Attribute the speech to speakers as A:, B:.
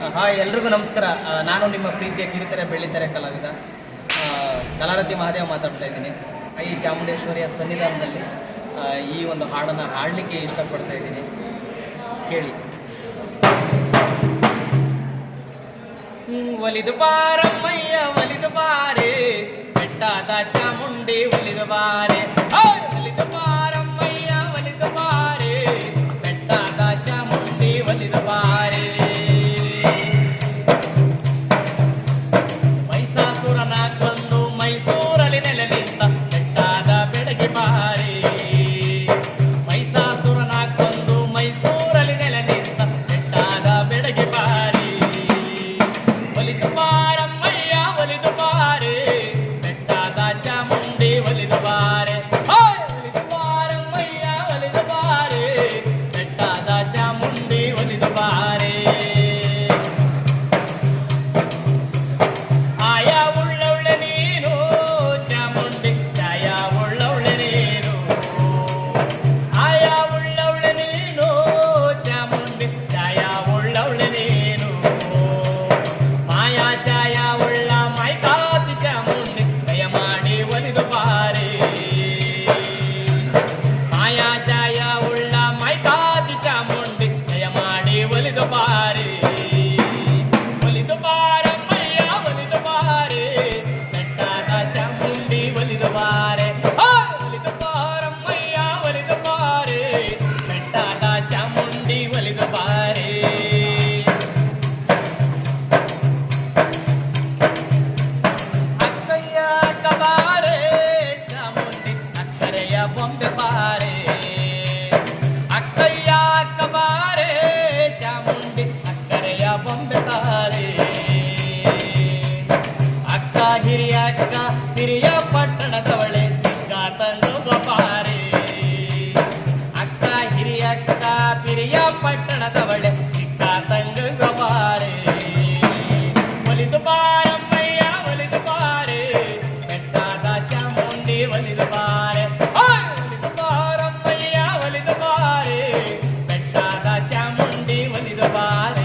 A: Hi, ಎಲ್ರಿಗೂ ನಮಸ್ಕಾರ. ನಾನು ನಿಮ್ಮ ಪ್ರೀತಿಯ ಕಿರಿತೆರೆ ಬೆಳ್ಳಿತೆರೆ ಕಲಾವಿದ ಕಲಾರತಿ ಮಹಾದೇವ ಮಾತಾಡ್ತಾ ಇದ್ದೀನಿ. ಈ ಚಾಮುಂಡೇಶ್ವರಿಯ ಸನ್ನಿಧಾನದಲ್ಲಿ ಈ ಒಂದು ಹಾಡನ್ನು ಹಾಡಲಿಕ್ಕೆ ಇಷ್ಟಪಡ್ತಾ ಇದ್ದೀನಿ. ಕೇಳಿ. ಒಲಿದು ಬಾರಮ್ಮಯ್ಯ ಒಲಿದು ಬಾರೆ, ಬೆಟ್ಟಾದ ಚಾಮುಂಡಿ ಒಲಿದು ಬಾರೆ. ಒಲಿದು ಬಾರಮ್ಮಯ್ಯ ಒಲಿದು ಬಾರೆ, ಬೆಟ್ಟಾದ ಚಾಮುಂಡಿ ಒಲಿದು ಬಾರೆ. ಮೈಸಾಸುರನ ಕೊಂದು ಮೈಸೂರಲ್ಲಿ ನೆಲೆ ನಿಂತ ಬೆಟ್ಟಾದ ಬೆಡಗಿ ಬಾರೆ. ಮೈಸಾಸುರನ ಕೊಂದು ಮೈಸೂರಲ್ಲಿ ನೆಲೆ ನಿಂತ ಬೆಟ್ಟಾದ ಬೆಡಗಿ ಬಾರೆ. ಒಲಿದು ಬಾರಮ್ಮಯ್ಯ ಒಲಿದು ಬಾರೆ, ಬೆಟ್ಟಾದ ಚಾಮುಂಡಿ ಒಲಿದು ಬಾರೆ. ಒಲಿದು ಬಾರಮ್ಮಯ್ಯ ಒಲಿದು ಬಾರೆ, ಬೆಟ್ಟಾದ ಚಾಮುಂಡಿ ಒಲಿದು ಬಾರೆ. ಆಯಾ ಉಳ್ಳವಳೆ ನೀನು ಚಾಮುಂಡಿ, ಛಾಯ ಉಳ್ಳವಳೆ ನೀನು. ಆಯಾ ಉಳ್ಳವಳೆ ನೀನು ಚಾಮುಂಡಿ, ಛಾಯ ಉಳ್ಳವಳೆ ನೀನು. ಮಾಯಾ ಛಾಯ ಉಳ್ಳ ಮೈಕಾತಿ ಚಾಮುಂಡಿ, ದಯ ಮಾಡಿ ಒಲಿದು ಬಾರೆ. ಮಾಯಾ ಛಾಯ ಉಳ್ಳ ಮೈಕಾತಿ ಚಾಮುಂಡಿ, ದಯ ಮಾಡಿ ಒಲಿದು ಬಾರೆ. ಒಲಿದು ಬಾರಮ್ಮಯ್ಯ ಒಲಿದು ಬಾರೆ, ಬೆಟ್ಟಾದ ಚಾಮುಂಡಿ ಒಲಿದು ಬಾರೆ. ಒಲಿದು ಬಾರಮ್ಮಯ್ಯ ಒಲಿದು ಬಾರೆ, ಬೆಟ್ಟಾದ ಚಾಮುಂಡಿ ಒಲಿದು ಬಾರೆ. ಅಕ್ಕಯ್ಯ ಕಬಾರೆ ಚಾಮುಂಡಿ, ಅಕ್ಕರೆಯ ಬೊಂಬೆ ಬಾರೆ. ಅಕ್ಕಯ್ಯ ಕಬಾರೆ ಚಾಮುಂಡಿ, ಅಕ್ಕರೆಯ ಬೊಂಬೆ ಬಾರೆ. ಅಕ್ಕ ಹಿರಿಯ ಅಕ್ಕ ಹಿರಿಯ ಪಟ್ಟಣದವಳೆ, ಚಿಕ್ಕ ತಂದು ಬಾರೆ. ಅಕ್ಕ ಹಿರಿಯ ಅಕ್ಕ ಹಿರಿಯ ಪಟ್ಟಣದವಳೆ, ಚಿಕ್ಕ ತಂದು ಬಾರೆ. ಒಲಿದು ಬಾರಮ್ಮಯ್ಯ ಒಲಿದು ಬಾರೆ, ಬೆಟ್ಟಾದ ಚಾಮುಂಡಿ ಒಲಿದು ಬಾರೆ. ಒಲಿದು ಬಾರಮ್ಮಯ್ಯ ಒಲಿದು ಬಾರೆ, ಬೆಟ್ಟಾದ ಚಾಮುಂಡಿ ಒಲಿದು ಬಾರೆ.